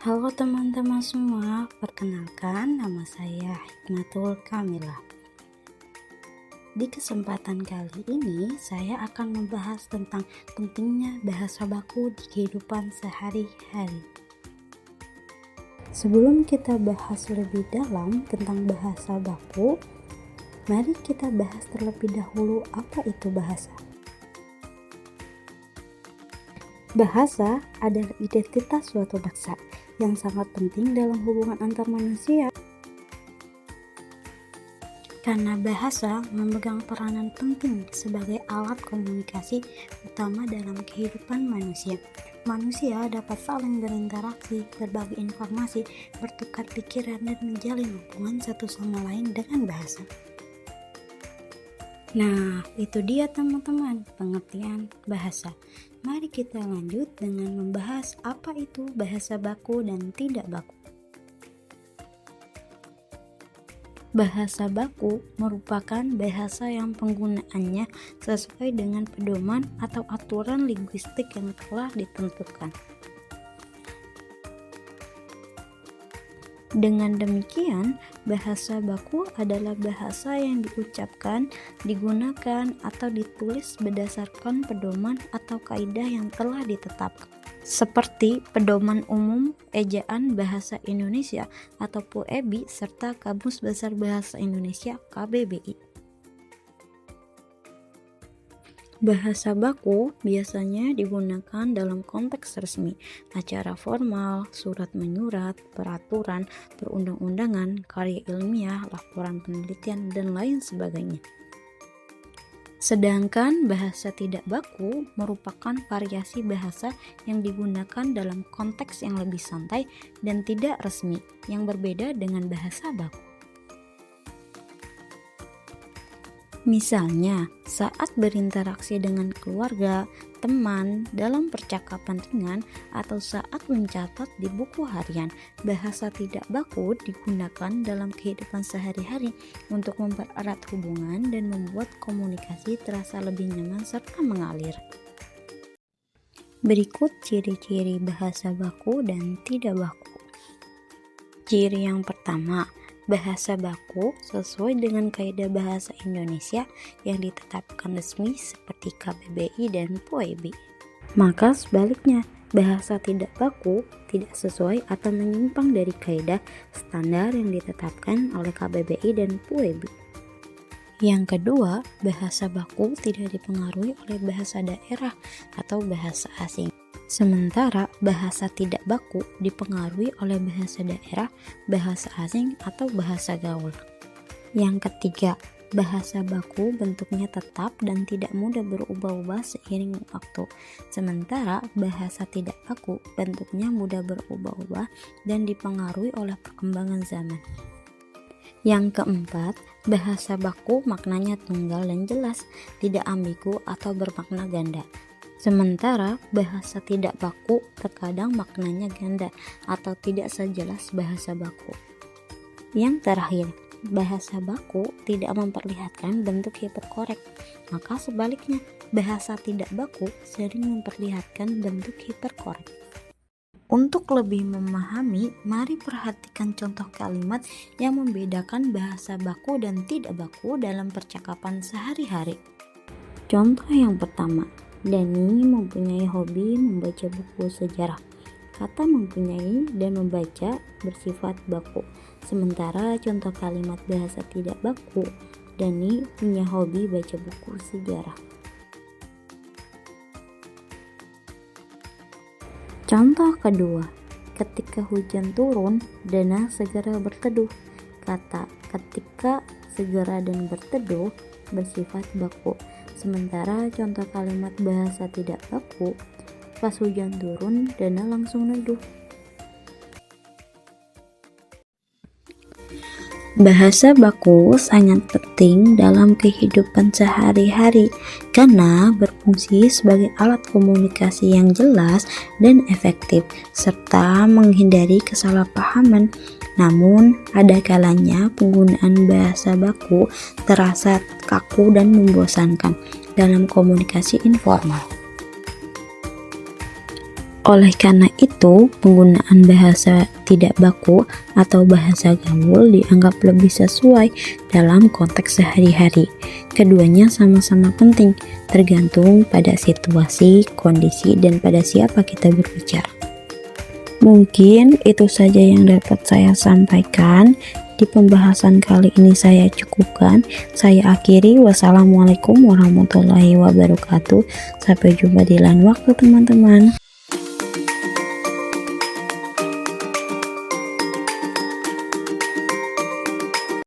Halo teman-teman semua, perkenalkan nama saya Hikmatul Kamilah. Di kesempatan kali ini saya akan membahas tentang pentingnya bahasa baku di kehidupan sehari-hari. Sebelum kita bahas lebih dalam tentang bahasa baku, mari kita bahas terlebih dahulu apa itu bahasa. Bahasa adalah identitas suatu bangsa yang sangat penting dalam hubungan antar manusia. Karena bahasa memegang peranan penting sebagai alat komunikasi utama dalam kehidupan manusia. Manusia dapat saling berinteraksi, berbagi informasi, bertukar pikiran, dan menjalin hubungan satu sama lain dengan bahasa. Nah, itu dia teman-teman pengertian bahasa. Mari kita lanjut dengan membahas apa itu bahasa baku dan tidak baku. Bahasa baku merupakan bahasa yang penggunaannya sesuai dengan pedoman atau aturan linguistik yang telah ditentukan. Dengan demikian, bahasa baku adalah bahasa yang diucapkan, digunakan, atau ditulis berdasarkan pedoman atau kaidah yang telah ditetapkan, seperti Pedoman Umum Ejaan Bahasa Indonesia atau PUEB serta Kamus Besar Bahasa Indonesia KBBI. Bahasa baku biasanya digunakan dalam konteks resmi, acara formal, surat menyurat, peraturan, perundang-undangan, karya ilmiah, laporan penelitian, dan lain sebagainya. Sedangkan bahasa tidak baku merupakan variasi bahasa yang digunakan dalam konteks yang lebih santai dan tidak resmi, yang berbeda dengan bahasa baku. Misalnya, saat berinteraksi dengan keluarga, teman, dalam percakapan ringan, atau saat mencatat di buku harian, bahasa tidak baku digunakan dalam kehidupan sehari-hari untuk mempererat hubungan dan membuat komunikasi terasa lebih nyaman serta mengalir. Berikut ciri-ciri bahasa baku dan tidak baku. Ciri yang pertama, bahasa baku sesuai dengan kaidah bahasa Indonesia yang ditetapkan resmi seperti KBBI dan PUEB. Maka sebaliknya, bahasa tidak baku tidak sesuai atau menyimpang dari kaidah standar yang ditetapkan oleh KBBI dan PUEB. Yang kedua, bahasa baku tidak dipengaruhi oleh bahasa daerah atau bahasa asing. Sementara bahasa tidak baku dipengaruhi oleh bahasa daerah, bahasa asing, atau bahasa gaul. Yang ketiga, bahasa baku bentuknya tetap dan tidak mudah berubah-ubah seiring waktu. Sementara bahasa tidak baku bentuknya mudah berubah-ubah dan dipengaruhi oleh perkembangan zaman. Yang keempat, bahasa baku maknanya tunggal dan jelas, tidak ambigu atau bermakna ganda. Sementara bahasa tidak baku terkadang maknanya ganda atau tidak sejelas bahasa baku. Yang terakhir, bahasa baku tidak memperlihatkan bentuk hiperkorek, maka sebaliknya bahasa tidak baku sering memperlihatkan bentuk hiperkorek. Untuk lebih memahami, mari perhatikan contoh kalimat yang membedakan bahasa baku dan tidak baku dalam percakapan sehari-hari. Contoh yang pertama, Dani mempunyai hobi membaca buku sejarah. Kata mempunyai dan membaca bersifat baku. Sementara contoh kalimat bahasa tidak baku, Dani punya hobi baca buku sejarah. Contoh kedua, ketika hujan turun, Dana segera berteduh. Kata ketika, segera, dan berteduh bersifat baku. Sementara contoh kalimat bahasa tidak baku, pas hujan turun, Dana langsung neduh. Bahasa baku sangat penting dalam kehidupan sehari-hari karena berfungsi sebagai alat komunikasi yang jelas dan efektif serta menghindari kesalahpahaman. Namun, ada kalanya penggunaan bahasa baku terasa kaku dan membosankan dalam komunikasi informal. Oleh karena itu, penggunaan bahasa tidak baku atau bahasa gaul dianggap lebih sesuai dalam konteks sehari-hari. Keduanya sama-sama penting, tergantung pada situasi, kondisi, dan pada siapa kita berbicara. Mungkin itu saja yang dapat saya sampaikan. Di pembahasan kali ini saya cukupkan. Saya akhiri. Wassalamualaikum warahmatullahi wabarakatuh. Sampai jumpa di lain waktu, teman-teman.